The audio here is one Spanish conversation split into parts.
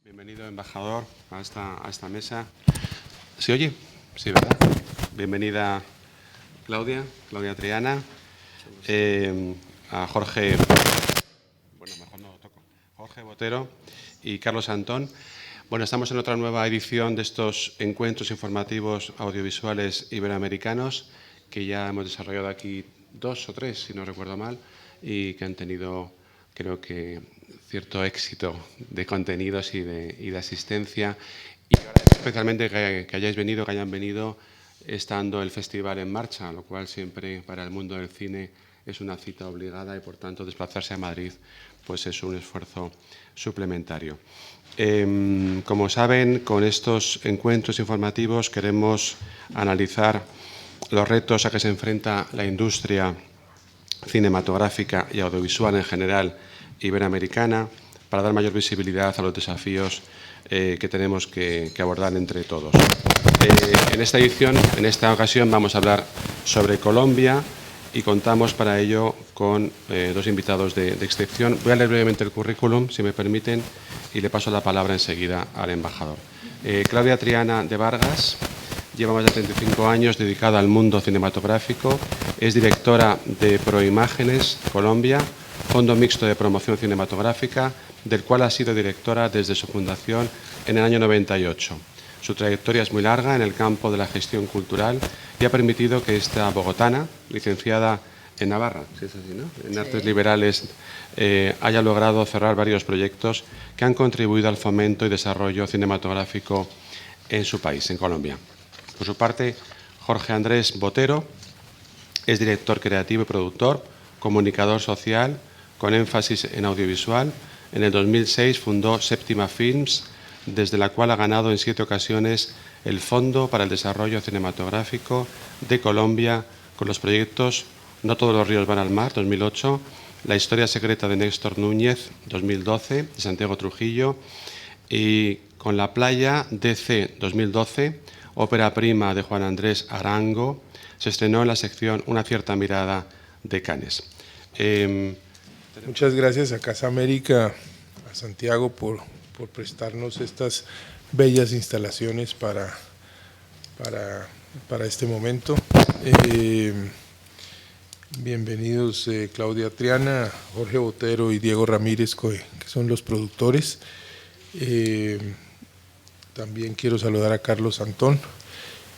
Bienvenido, embajador, a esta mesa. ¿Se oye? Sí, ¿verdad? Bienvenida, Claudia Triana, a Jorge, bueno, mejor no lo toco, Jorge Botero y Carlos Antón. Bueno, estamos en otra nueva edición de estos encuentros informativos audiovisuales iberoamericanos que ya hemos desarrollado aquí 2 o 3, si no recuerdo mal, y que han tenido, creo que, cierto éxito de contenidos y de asistencia. Y agradezco especialmente que hayáis venido, que hayan venido estando el festival en marcha, lo cual siempre para el mundo del cine es una cita obligada y, por tanto, desplazarse a Madrid pues es un esfuerzo suplementario. Como saben, con estos encuentros informativos queremos analizar los retos a que se enfrenta la industria cinematográfica y audiovisual en general iberoamericana para dar mayor visibilidad a los desafíos que tenemos que abordar entre todos. En esta edición, en esta ocasión, vamos a hablar sobre Colombia y contamos para ello con 2 invitados de excepción. Voy a leer brevemente el currículum, si me permiten, y le paso la palabra enseguida al embajador. Claudia Triana de Vargas lleva más de 35 años dedicada al mundo cinematográfico, es directora de Proimágenes Colombia, Fondo Mixto de Promoción Cinematográfica, del cual ha sido directora desde su fundación en el año 98. Su trayectoria es muy larga en el campo de la gestión cultural y ha permitido que esta bogotana, licenciada en Navarra, si es así, ¿no?, en Artes Liberales, haya logrado cerrar varios proyectos que han contribuido al fomento y desarrollo cinematográfico en su país, en Colombia. Por su parte, Jorge Andrés Botero es director creativo y productor, comunicador social con énfasis en audiovisual. En el 2006 fundó Séptima Films, desde la cual ha ganado en 7 ocasiones el Fondo para el Desarrollo Cinematográfico de Colombia con los proyectos No todos los ríos van al mar, 2008, La historia secreta de Néstor Núñez, 2012, de Santiago Trujillo, y con La playa, DC, 2012, ópera prima de Juan Andrés Arango, se estrenó en la sección Una cierta mirada de Cannes. Muchas gracias a Casa América, a Santiago, por prestarnos estas bellas instalaciones para este momento. Bienvenidos Claudia Triana, Jorge Botero y Diego Ramírez, que son los productores. También quiero saludar a Carlos Antón.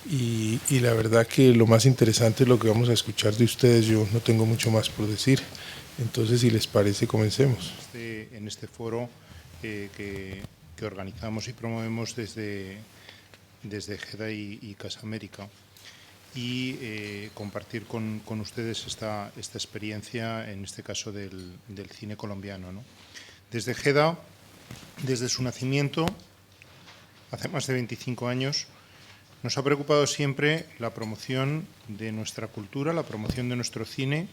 Y la verdad que lo más interesante es lo que vamos a escuchar de ustedes. Yo no tengo mucho más por decir. Entonces, si les parece, comencemos. En este foro que organizamos y promovemos desde GEDA y Casa América, y compartir con ustedes esta experiencia, en este caso del cine colombiano, ¿no? Desde GEDA, desde su nacimiento, hace más de 25 años, nos ha preocupado siempre la promoción de nuestra cultura, la promoción de nuestro cine,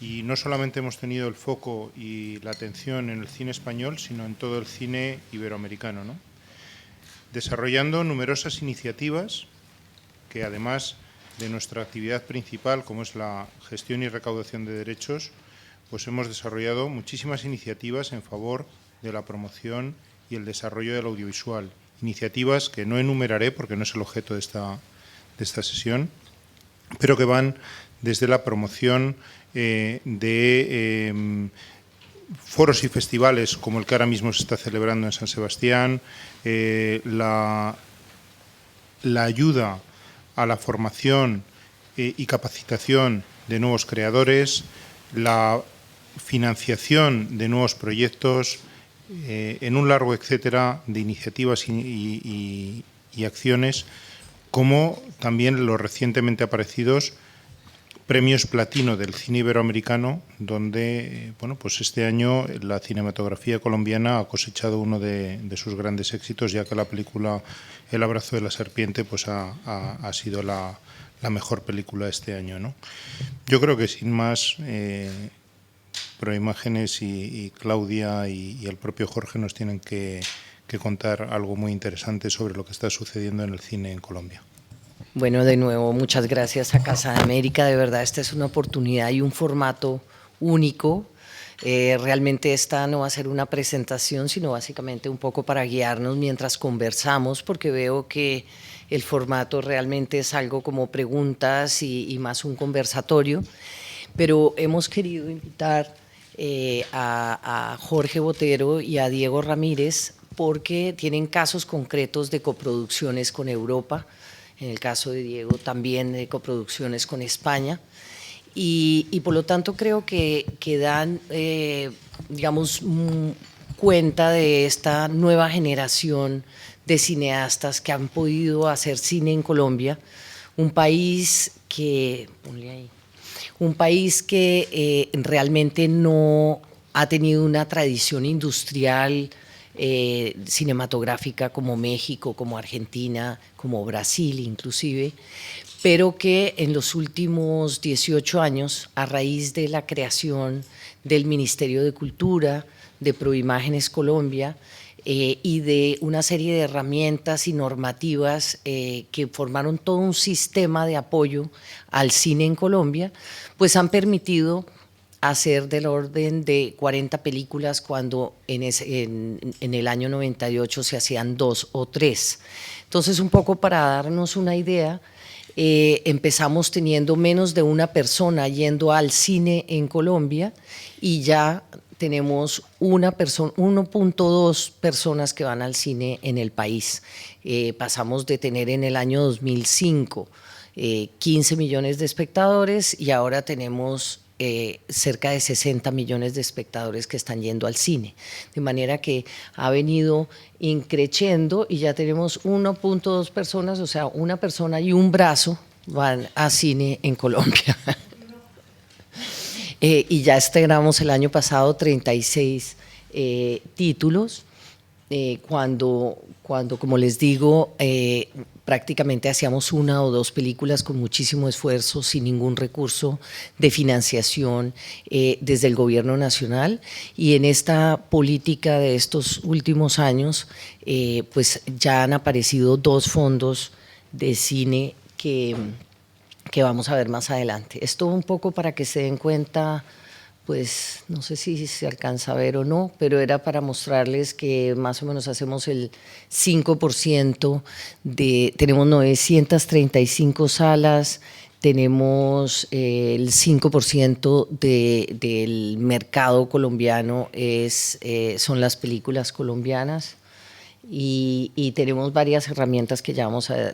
y no solamente hemos tenido el foco y la atención en el cine español, sino en todo el cine iberoamericano, ¿no? Desarrollando numerosas iniciativas que, además de nuestra actividad principal, como es la gestión y recaudación de derechos, pues hemos desarrollado muchísimas iniciativas en favor de la promoción y el desarrollo del audiovisual. Iniciativas que no enumeraré porque no es el objeto de esta sesión, pero que van desde la promoción de foros y festivales como el que ahora mismo se está celebrando en San Sebastián, la ayuda a la formación y capacitación de nuevos creadores, la financiación de nuevos proyectos, en un largo etcétera de iniciativas y acciones, como también los recientemente aparecidos premios platino del cine iberoamericano, donde pues este año la cinematografía colombiana ha cosechado uno de sus grandes éxitos, ya que la película El abrazo de la serpiente pues ha sido la mejor película este año, ¿no? Yo creo que sin más, Proimágenes y Claudia y el propio Jorge nos tienen que contar algo muy interesante sobre lo que está sucediendo en el cine en Colombia. Bueno, de nuevo, muchas gracias a Casa de América. De verdad, esta es una oportunidad y un formato único Realmente esta no va a ser una presentación, sino básicamente un poco para guiarnos mientras conversamos, porque veo que el formato realmente es algo como preguntas y más un conversatorio. Pero hemos querido invitar a Jorge Botero y a Diego Ramírez porque tienen casos concretos de coproducciones con Europa, en el caso de Diego también de coproducciones con España, y por lo tanto creo que dan, digamos, cuenta de esta nueva generación de cineastas que han podido hacer cine en Colombia, un país que, realmente no ha tenido una tradición industrial cinematográfica como México, como Argentina, como Brasil inclusive, pero que en los últimos 18 años, a raíz de la creación del Ministerio de Cultura, de Proimágenes Colombia, y de una serie de herramientas y normativas que formaron todo un sistema de apoyo al cine en Colombia, pues han permitido hacer del orden de 40 películas cuando en el año 98 se hacían 2 o 3. Entonces, un poco para darnos una idea, empezamos teniendo menos de una persona yendo al cine en Colombia y ya tenemos 1.2 personas que van al cine en el país. Pasamos de tener en el año 2005 15 millones de espectadores y ahora tenemos cerca de 60 millones de espectadores que están yendo al cine. De manera que ha venido increciendo y ya tenemos 1.2 personas, o sea, una persona y un brazo van a cine en Colombia. Y ya estrenamos el año pasado 36 títulos, cuando, como les digo, prácticamente hacíamos 1 o 2 películas con muchísimo esfuerzo, sin ningún recurso de financiación desde el gobierno nacional, y en esta política de estos últimos años, pues ya han aparecido 2 fondos de cine que vamos a ver más adelante. Esto un poco para que se den cuenta, pues no sé si se alcanza a ver o no, pero era para mostrarles que más o menos hacemos el 5% tenemos 935 salas, tenemos el 5% del mercado colombiano son las películas colombianas, y tenemos varias herramientas que ya vamos a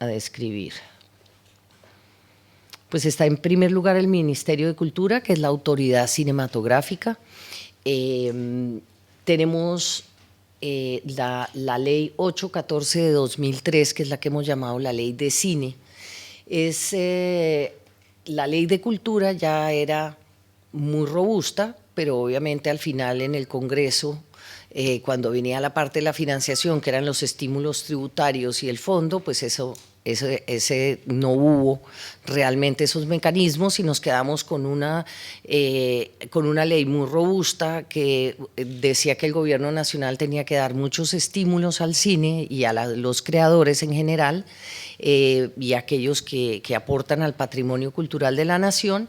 describir. Pues está en primer lugar el Ministerio de Cultura, que es la autoridad cinematográfica. Tenemos la Ley 814 de 2003, que es la que hemos llamado la Ley de Cine. La Ley de Cultura ya era muy robusta, pero obviamente al final en el Congreso, cuando venía la parte de la financiación, que eran los estímulos tributarios y el fondo, pues ese no hubo realmente esos mecanismos y nos quedamos con una ley muy robusta que decía que el gobierno nacional tenía que dar muchos estímulos al cine y a los creadores en general, y a aquellos que aportan al patrimonio cultural de la nación,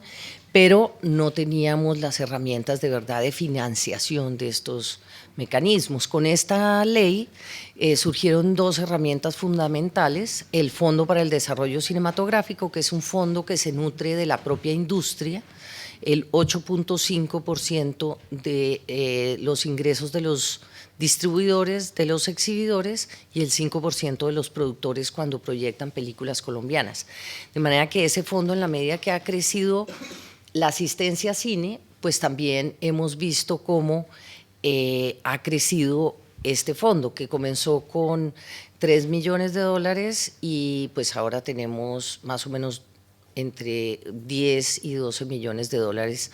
pero no teníamos las herramientas de verdad de financiación de estos mecanismos. Con esta ley surgieron 2 herramientas fundamentales: el Fondo para el Desarrollo Cinematográfico, que es un fondo que se nutre de la propia industria, el 8.5% de los ingresos de los distribuidores, de los exhibidores, y el 5% de los productores cuando proyectan películas colombianas. De manera que ese fondo, en la medida que ha crecido la asistencia a cine, pues también hemos visto cómo ha crecido este fondo, que comenzó con $3 millones y pues ahora tenemos más o menos entre 10 y 12 millones de dólares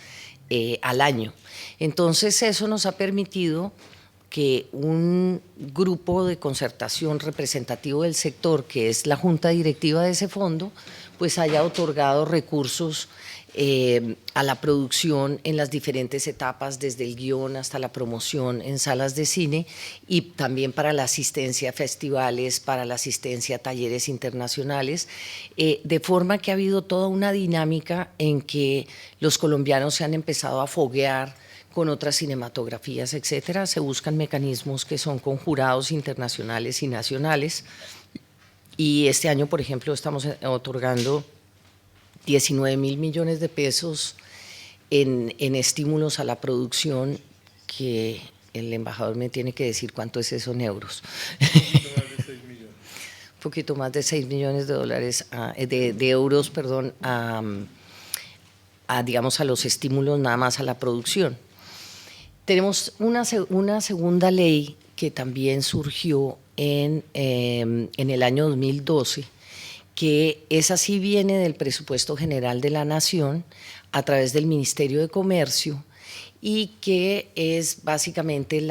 al año. Entonces eso nos ha permitido que un grupo de concertación representativo del sector, que es la junta directiva de ese fondo, pues haya otorgado recursos a la producción en las diferentes etapas, desde el guión hasta la promoción en salas de cine, y también para la asistencia a festivales, para la asistencia a talleres internacionales, de forma que ha habido toda una dinámica en que los colombianos se han empezado a foguear con otras cinematografías, etcétera. Se buscan mecanismos que son con jurados internacionales y nacionales. Y este año, por ejemplo, estamos otorgando 19.000 millones de pesos en estímulos a la producción, que el embajador me tiene que decir cuánto es eso en euros. Un poquito más de 6 millones de dólares, de euros, perdón, digamos, a los estímulos nada más a la producción. Tenemos una segunda ley que también surgió en el año 2012, que esa sí viene del presupuesto general de la Nación a través del Ministerio de Comercio, y que es básicamente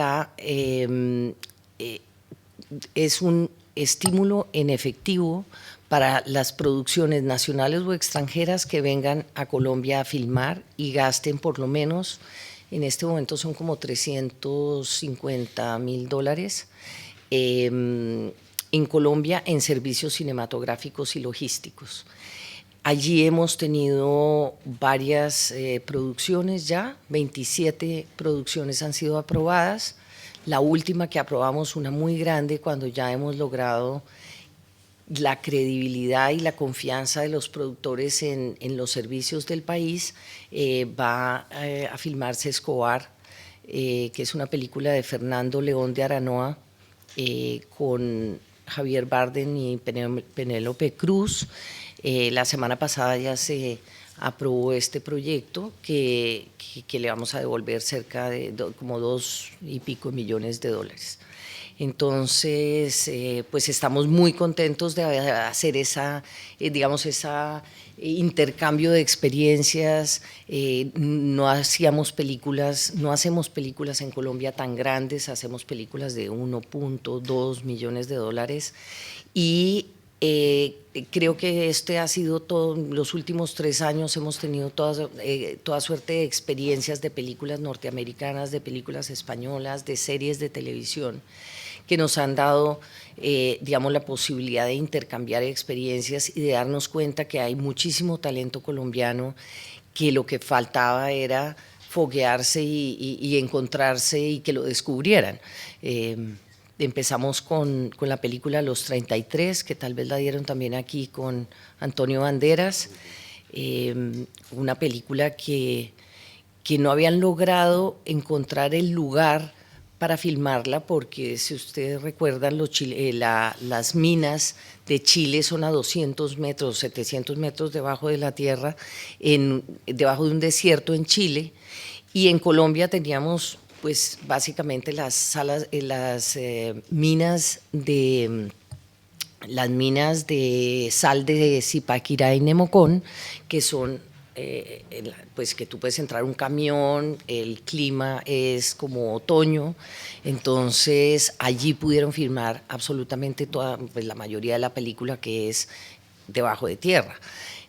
es un estímulo en efectivo para las producciones nacionales o extranjeras que vengan a Colombia a filmar y gasten por lo menos, en este momento son como $350.000 en Colombia en servicios cinematográficos y logísticos. Allí hemos tenido varias producciones ya, 27 producciones han sido aprobadas. La última que aprobamos, una muy grande, cuando ya hemos logrado la credibilidad y la confianza de los productores en los servicios del país, va a filmarse Escobar, que es una película de Fernando León de Aranoa, con Javier Bardem y Penélope Cruz. La semana pasada ya se aprobó este proyecto que le vamos a devolver cerca de como $2 y pico millones. Entonces, pues estamos muy contentos de hacer digamos, esa intercambio de experiencias. No hacemos películas en Colombia tan grandes, hacemos películas de $1.2 millones y creo que ha sido todo. Los últimos 3 años hemos tenido toda suerte de experiencias de películas norteamericanas, de películas españolas, de series de televisión, que nos han dado, digamos, la posibilidad de intercambiar experiencias y de darnos cuenta que hay muchísimo talento colombiano, que lo que faltaba era foguearse y encontrarse y que lo descubrieran. Empezamos con la película Los 33, que tal vez la dieron también aquí con Antonio Banderas, una película que no habían logrado encontrar el lugar para filmarla, porque si ustedes recuerdan, las minas de Chile son a 200 metros, 700 metros debajo de la tierra, debajo de un desierto en Chile, y en Colombia teníamos pues básicamente las minas de sal de Zipaquirá y Nemocón, que son pues que tú puedes entrar un camión, el clima es como otoño, entonces allí pudieron filmar absolutamente pues la mayoría de la película, que es debajo de tierra.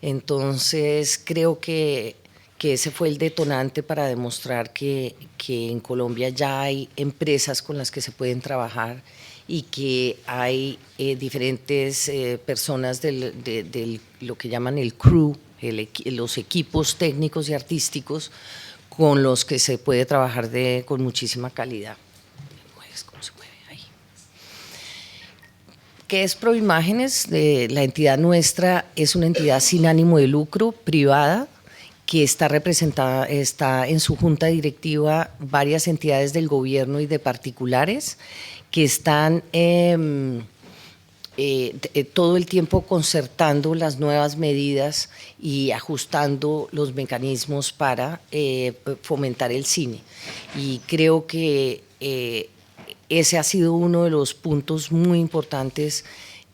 Entonces creo que ese fue el detonante para demostrar que en Colombia ya hay empresas con las que se pueden trabajar y que hay diferentes personas de lo que llaman el crew, los equipos técnicos y artísticos con los que se puede trabajar con muchísima calidad. ¿Cómo se mueve ahí? ¿Qué es Proimágenes? La entidad nuestra es una entidad sin ánimo de lucro, privada, que está representada, está en su junta directiva varias entidades del gobierno y de particulares que están todo el tiempo concertando las nuevas medidas y ajustando los mecanismos para fomentar el cine. Y creo que ese ha sido uno de los puntos muy importantes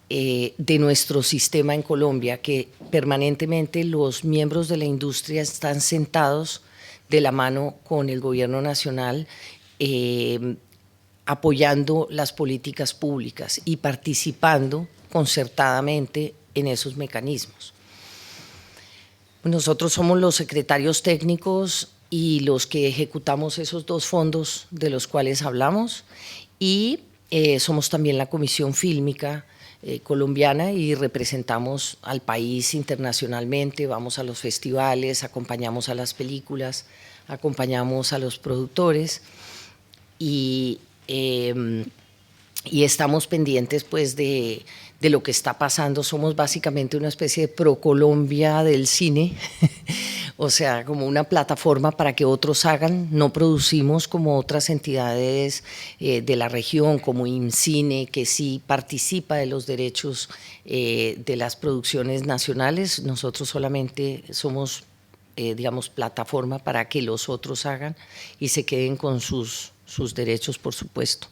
de nuestro sistema en Colombia, que permanentemente los miembros de la industria están sentados de la mano con el gobierno nacional, apoyando las políticas públicas y participando concertadamente en esos mecanismos. Nosotros somos los secretarios técnicos y los que ejecutamos esos 2 fondos de los cuales hablamos, y somos también la Comisión Fílmica colombiana y representamos al país internacionalmente, vamos a los festivales, acompañamos a las películas, acompañamos a los productores y estamos pendientes pues de lo que está pasando. Somos básicamente una especie de ProColombia del cine, o sea, como una plataforma para que otros hagan. No producimos como otras entidades de la región, como IMCINE, que sí participa de los derechos de las producciones nacionales. Nosotros solamente somos, digamos, plataforma para que los otros hagan y se queden con sus derechos, por supuesto.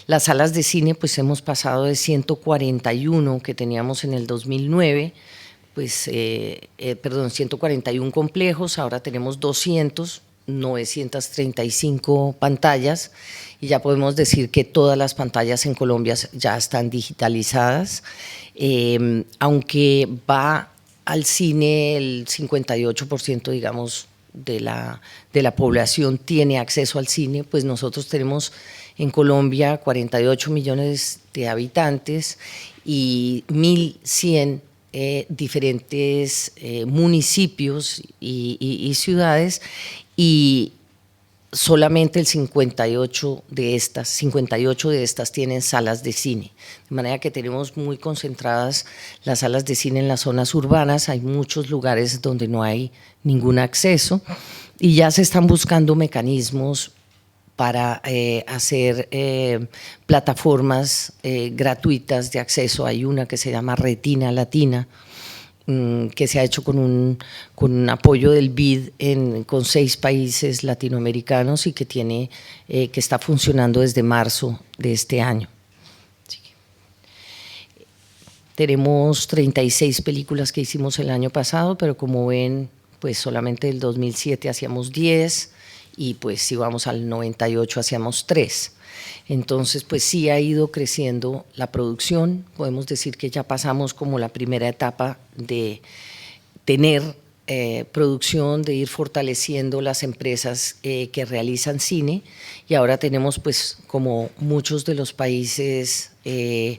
Las salas de cine, pues hemos pasado de 141 que teníamos en el 2009, pues, 141 complejos, ahora tenemos 200, 935 pantallas, y ya podemos decir que todas las pantallas en Colombia ya están digitalizadas, aunque va al cine el 58%, digamos, de la población tiene acceso al cine, pues nosotros tenemos en Colombia 48 millones de habitantes y 1.100 diferentes municipios y ciudades, y solamente el 58 de estas tienen salas de cine, de manera que tenemos muy concentradas las salas de cine en las zonas urbanas. Hay muchos lugares donde no hay ningún acceso y ya se están buscando mecanismos para hacer plataformas gratuitas de acceso. Hay una que se llama Retina Latina, que se ha hecho con un apoyo del BID con 6 países latinoamericanos y que está funcionando desde marzo de este año. Tenemos 36 películas que hicimos el año pasado, pero como ven, pues solamente el 2007 hacíamos 10 y pues si vamos al 98 hacíamos 3. Entonces, pues sí ha ido creciendo la producción. Podemos decir que ya pasamos como la primera etapa de tener producción, de ir fortaleciendo las empresas que realizan cine, y ahora tenemos, pues como muchos de los países que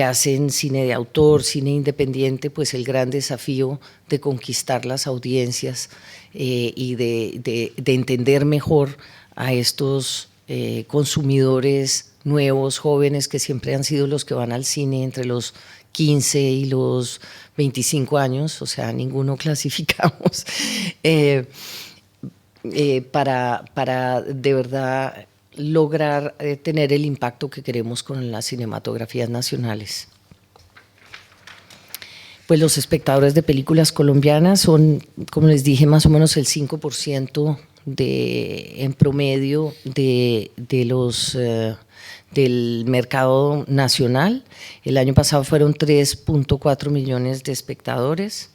hacen cine de autor, cine independiente, pues el gran desafío de conquistar las audiencias y de entender mejor a estos consumidores nuevos, jóvenes, que siempre han sido los que van al cine entre los 15 y los 25 años, o sea, ninguno clasificamos, para de verdad lograr tener el impacto que queremos con las cinematografías nacionales. Pues los espectadores de películas colombianas son, como les dije, más o menos el 5% en promedio del mercado nacional. El año pasado fueron 3.4 millones de espectadores.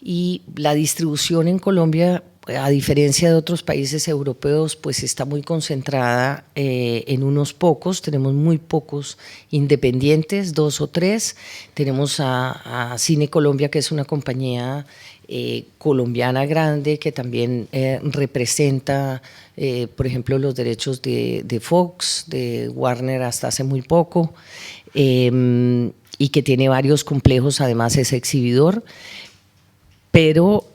Y la distribución en Colombia, a diferencia de otros países europeos, pues está muy concentrada en unos pocos. Tenemos muy pocos independientes, 2 o 3. Tenemos a Cine Colombia, que es una compañía colombiana grande que también representa, por ejemplo, los derechos de Fox, de Warner hasta hace muy poco, y que tiene varios complejos, además es exhibidor. Pero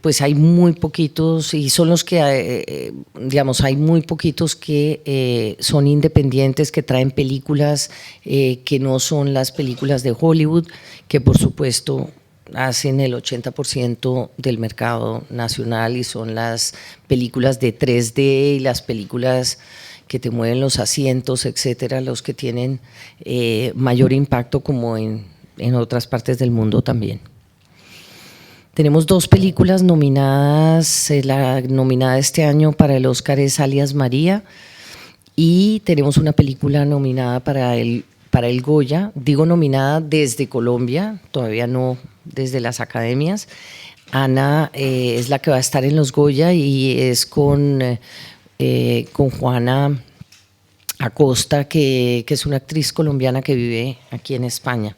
pues hay muy poquitos, y son los que, digamos, hay muy poquitos que son independientes, que traen películas que no son las películas de Hollywood, que por supuesto hacen el 80% del mercado nacional, y son las películas de 3D y las películas que te mueven los asientos, etcétera, los que tienen mayor impacto, como en otras partes del mundo también. Tenemos 2 películas nominadas, la nominada este año para el Oscar es Alias María, y tenemos una película nominada para el Goya. Digo nominada desde Colombia, todavía no desde las academias. Ana es la que va a estar en los Goya, y es con Juana Acosta, que es una actriz colombiana que vive aquí en España.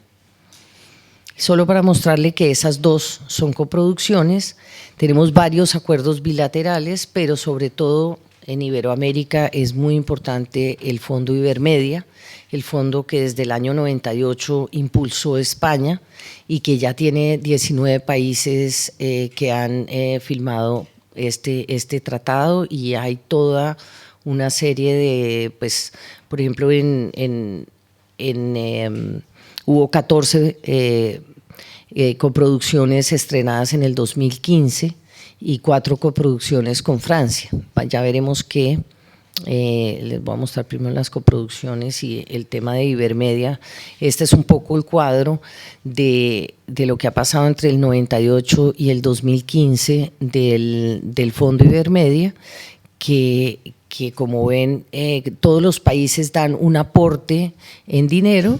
Solo para mostrarle que esas 2 son coproducciones. Tenemos varios acuerdos bilaterales, pero sobre todo en Iberoamérica es muy importante el Fondo Ibermedia, el fondo que desde el año 98 impulsó España y que ya tiene 19 países que han filmado este tratado, y hay toda una serie de, pues, por ejemplo, hubo 14 coproducciones estrenadas en el 2015 y 4 coproducciones con Francia. Ya veremos que les voy a mostrar primero las coproducciones y el tema de Ibermedia. Este es un poco el cuadro de lo que ha pasado entre el 98 y el 2015 del Fondo Ibermedia, que como ven, todos los países dan un aporte en dinero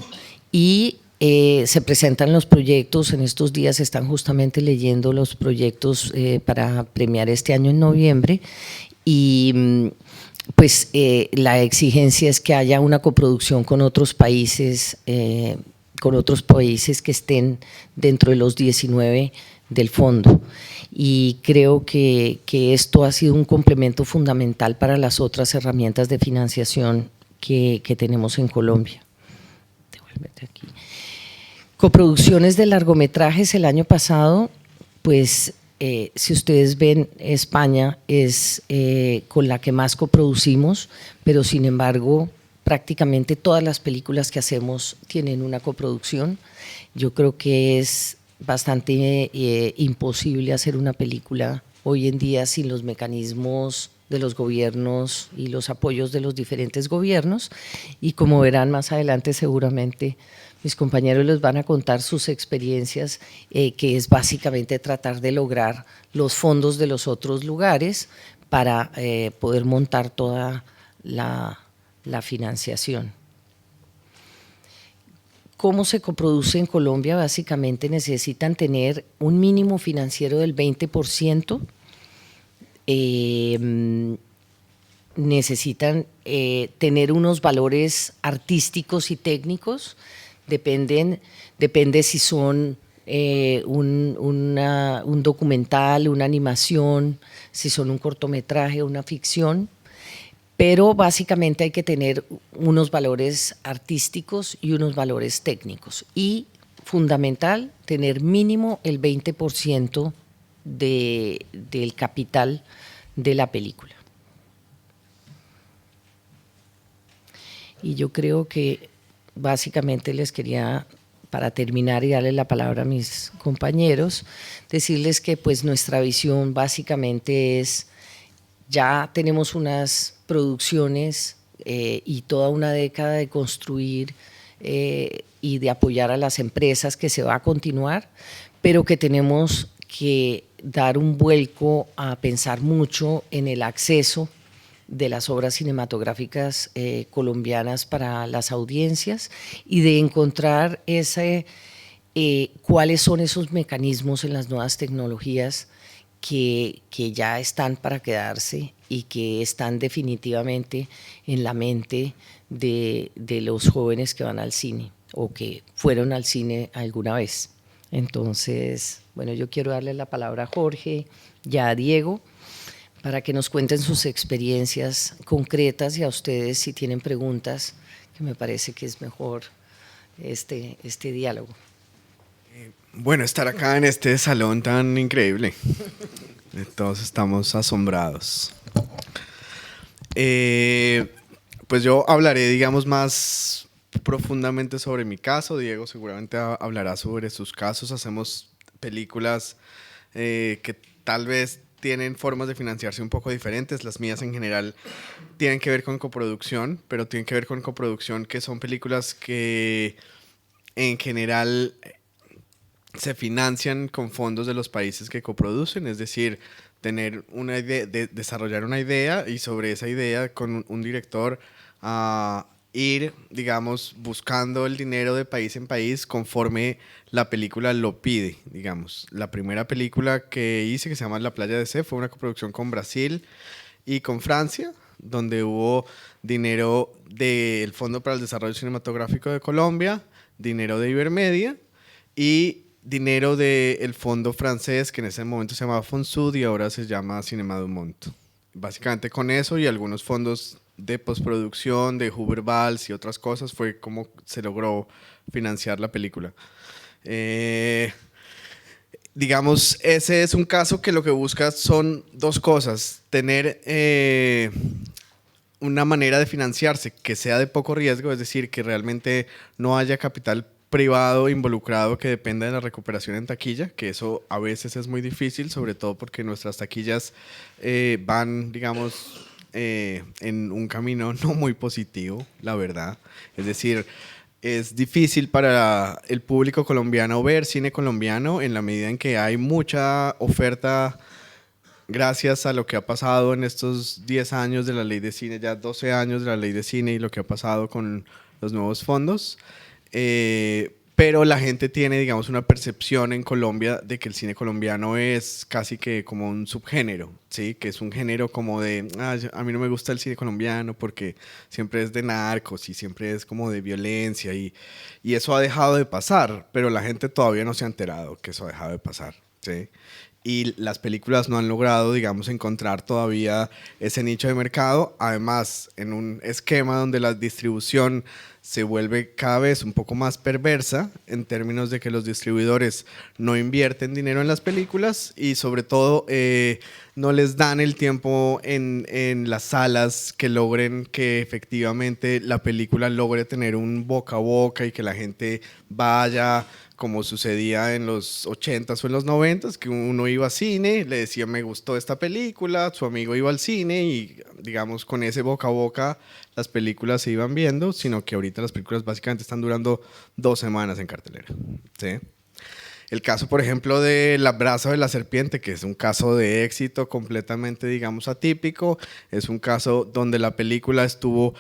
y se presentan los proyectos. En estos días están justamente leyendo los proyectos para premiar este año en noviembre, y pues la exigencia es que haya una coproducción con otros países que estén dentro de los 19 del fondo. Y creo que esto ha sido un complemento fundamental para las otras herramientas de financiación que tenemos en Colombia. Devuélvete aquí. Coproducciones de largometrajes el año pasado, pues si ustedes ven, España es con la que más coproducimos, pero sin embargo prácticamente todas las películas que hacemos tienen una coproducción. Yo creo que es bastante imposible hacer una película hoy en día sin los mecanismos de los gobiernos y los apoyos de los diferentes gobiernos, y como verán más adelante seguramente mis compañeros les van a contar sus experiencias, que es básicamente tratar de lograr los fondos de los otros lugares para poder montar toda la financiación. ¿Cómo se coproduce en Colombia? Básicamente necesitan tener un mínimo financiero del 20%, necesitan tener unos valores artísticos y técnicos. Depende si son un documental, una animación, si son un cortometraje, una ficción, pero básicamente hay que tener unos valores artísticos y unos valores técnicos, y fundamental tener mínimo el 20% del capital de la película. Y yo creo que básicamente les quería, para terminar y darle la palabra a mis compañeros, decirles que pues nuestra visión básicamente es, ya tenemos unas producciones y toda una década de construir y de apoyar a las empresas, que se va a continuar, pero que tenemos que dar un vuelco a pensar mucho en el acceso de las obras cinematográficas colombianas para las audiencias, y de encontrar cuáles son esos mecanismos en las nuevas tecnologías que ya están para quedarse y que están definitivamente en la mente de los jóvenes que van al cine o que fueron al cine alguna vez. Entonces, bueno, yo quiero darle la palabra a Jorge y a Diego para que nos cuenten sus experiencias concretas, y a ustedes si tienen preguntas, que me parece que es mejor este diálogo. Bueno, estar acá en este salón tan increíble. Todos estamos asombrados. Pues yo hablaré, digamos, más profundamente sobre mi caso. Diego seguramente hablará sobre sus casos. Hacemos películas que tal vez tienen formas de financiarse un poco diferentes. Las mías en general tienen que ver con coproducción, pero tienen que ver con coproducción que son películas que en general se financian con fondos de los países que coproducen, es decir, tener una idea, desarrollar una idea, y sobre esa idea con un director ir, digamos, buscando el dinero de país en país conforme la película lo pide, digamos. La primera película que hice, que se llama La Playa de C, fue una coproducción con Brasil y con Francia, donde hubo dinero del Fondo para el Desarrollo Cinematográfico de Colombia, dinero de Ibermedia y dinero del fondo francés, que en ese momento se llamaba Fonsud y ahora se llama Cinema du Monde. Básicamente con eso y algunos fondos de postproducción, de Hubert Valls y otras cosas, fue como se logró financiar la película. Digamos, ese es un caso que lo que busca son dos cosas: tener una manera de financiarse que sea de poco riesgo, es decir, que realmente no haya capital privado involucrado que dependa de la recuperación en taquilla, que eso a veces es muy difícil, sobre todo porque nuestras taquillas van, digamos, en un camino no muy positivo, la verdad. Es decir, es difícil para el público colombiano ver cine colombiano en la medida en que hay mucha oferta gracias a lo que ha pasado en estos 10 años de la ley de cine, ya 12 años de la ley de cine y lo que ha pasado con los nuevos fondos. Pero la gente tiene, digamos, una percepción en Colombia de que el cine colombiano es casi que como un subgénero, ¿sí? Que es un género como de, a mí no me gusta el cine colombiano porque siempre es de narcos y siempre es como de violencia y eso ha dejado de pasar, pero la gente todavía no se ha enterado que eso ha dejado de pasar, ¿sí? Y las películas no han logrado, digamos, encontrar todavía ese nicho de mercado. Además, en un esquema donde la distribución se vuelve cada vez un poco más perversa en términos de que los distribuidores no invierten dinero en las películas y sobre todo no les dan el tiempo en las salas que logren que efectivamente la película logre tener un boca a boca y que la gente vaya, como sucedía en los 80s o en los 90s, que uno iba a cine, le decía me gustó esta película, su amigo iba al cine y digamos con ese boca a boca las películas se iban viendo, sino que ahorita las películas básicamente están durando 2 semanas en cartelera, ¿sí? El caso, por ejemplo, de El abrazo de la serpiente, que es un caso de éxito completamente, digamos, atípico, es un caso donde la película estuvo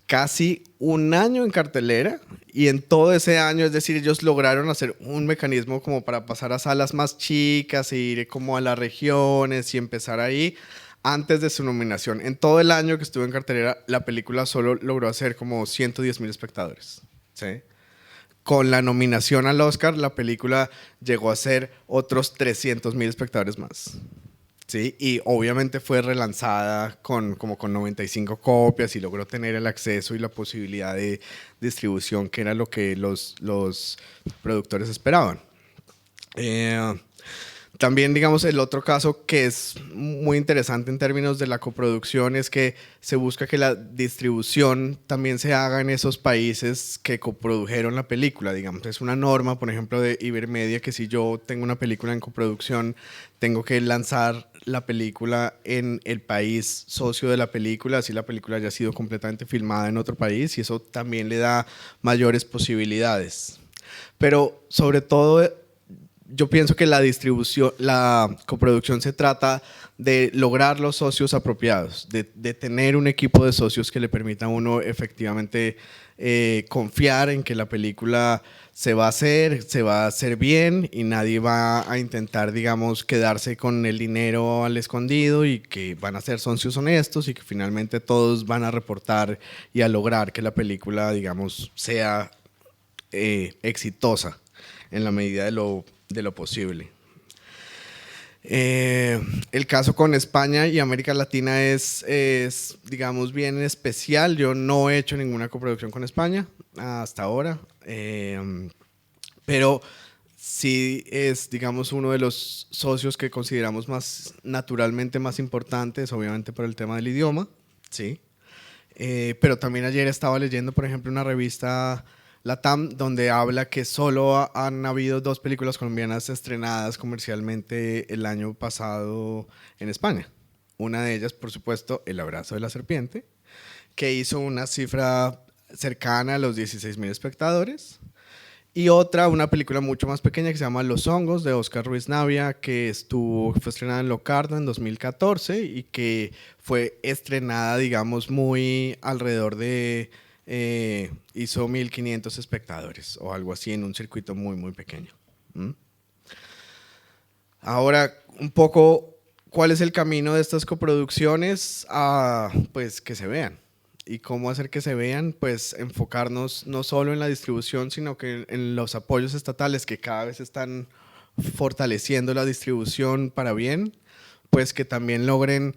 casi un año en cartelera y en todo ese año, es decir, ellos lograron hacer un mecanismo como para pasar a salas más chicas e ir como a las regiones y empezar ahí antes de su nominación. En todo el año que estuvo en cartelera, la película solo logró hacer como 110,000 espectadores, ¿sí? Con la nominación al Oscar, la película llegó a ser otros 300,000 espectadores más. Sí, y obviamente fue relanzada con 95 copias y logró tener el acceso y la posibilidad de distribución que era lo que los productores esperaban. También, digamos, el otro caso que es muy interesante en términos de la coproducción es que se busca que la distribución también se haga en esos países que coprodujeron la película. Digamos, es una norma, por ejemplo, de Ibermedia, que si yo tengo una película en coproducción, tengo que lanzar la película en el país socio de la película, así la película haya sido completamente filmada en otro país, y eso también le da mayores posibilidades. Pero sobre todo, yo pienso que la distribución, la coproducción se trata de lograr los socios apropiados, de tener un equipo de socios que le permita a uno efectivamente confiar en que la película se va a hacer bien y nadie va a intentar, digamos, quedarse con el dinero al escondido y que van a ser socios honestos y que finalmente todos van a reportar y a lograr que la película, digamos, sea exitosa en la medida de lo posible. El caso con España y América Latina es, digamos, bien especial. Yo no he hecho ninguna coproducción con España hasta ahora, pero sí es, digamos, uno de los socios que consideramos naturalmente más importantes, obviamente por el tema del idioma, ¿sí? Pero también ayer estaba leyendo, por ejemplo, una revista Latam, donde habla que solo han habido 2 películas colombianas estrenadas comercialmente el año pasado en España. Una de ellas, por supuesto, El abrazo de la serpiente, que hizo una cifra cercana a los 16,000 espectadores. Y otra, una película mucho más pequeña que se llama Los hongos, de Óscar Ruiz Navia, que fue estrenada en Locarno en 2014 y que fue estrenada, digamos, muy alrededor de... hizo 1,500 espectadores o algo así en un circuito muy, muy pequeño. Ahora, un poco, ¿cuál es el camino de estas coproducciones? Pues que se vean. ¿Y cómo hacer que se vean? Pues enfocarnos no solo en la distribución, sino que en los apoyos estatales que cada vez están fortaleciendo la distribución para bien, pues que también logren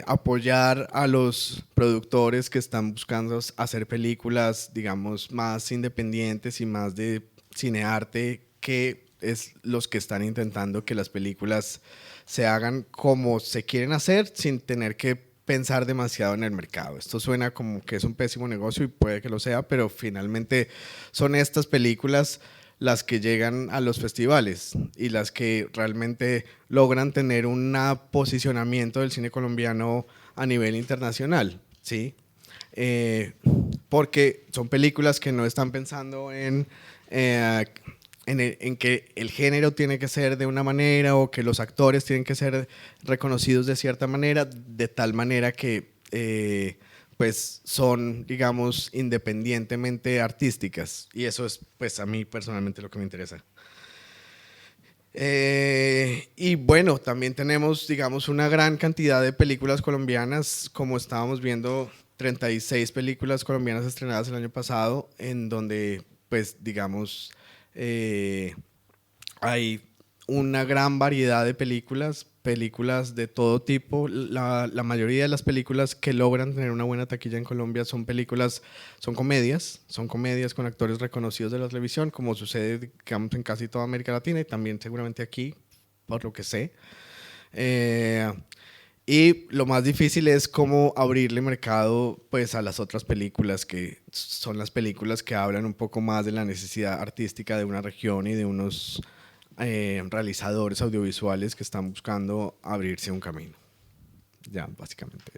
apoyar a los productores que están buscando hacer películas, digamos, más independientes y más de cinearte que es los que están intentando que las películas se hagan como se quieren hacer sin tener que pensar demasiado en el mercado. Esto suena como que es un pésimo negocio y puede que lo sea, pero finalmente son estas películas las que llegan a los festivales y las que realmente logran tener un posicionamiento del cine colombiano a nivel internacional, ¿sí? Porque son películas que no están pensando en que el género tiene que ser de una manera o que los actores tienen que ser reconocidos de cierta manera, de tal manera que pues son, digamos, independientemente artísticas. Y eso es, pues, a mí personalmente lo que me interesa. Y bueno, también tenemos, digamos, una gran cantidad de películas colombianas, como estábamos viendo, 36 películas colombianas estrenadas el año pasado, en donde, pues, digamos, hay una gran variedad de películas de todo tipo. La mayoría de las películas que logran tener una buena taquilla en Colombia son comedias con actores reconocidos de la televisión, como sucede, digamos, en casi toda América Latina y también seguramente aquí, por lo que sé. Y lo más difícil es cómo abrirle mercado, pues, a las otras películas, que son las películas que hablan un poco más de la necesidad artística de una región y de unos realizadores audiovisuales que están buscando abrirse un camino. Ya, básicamente.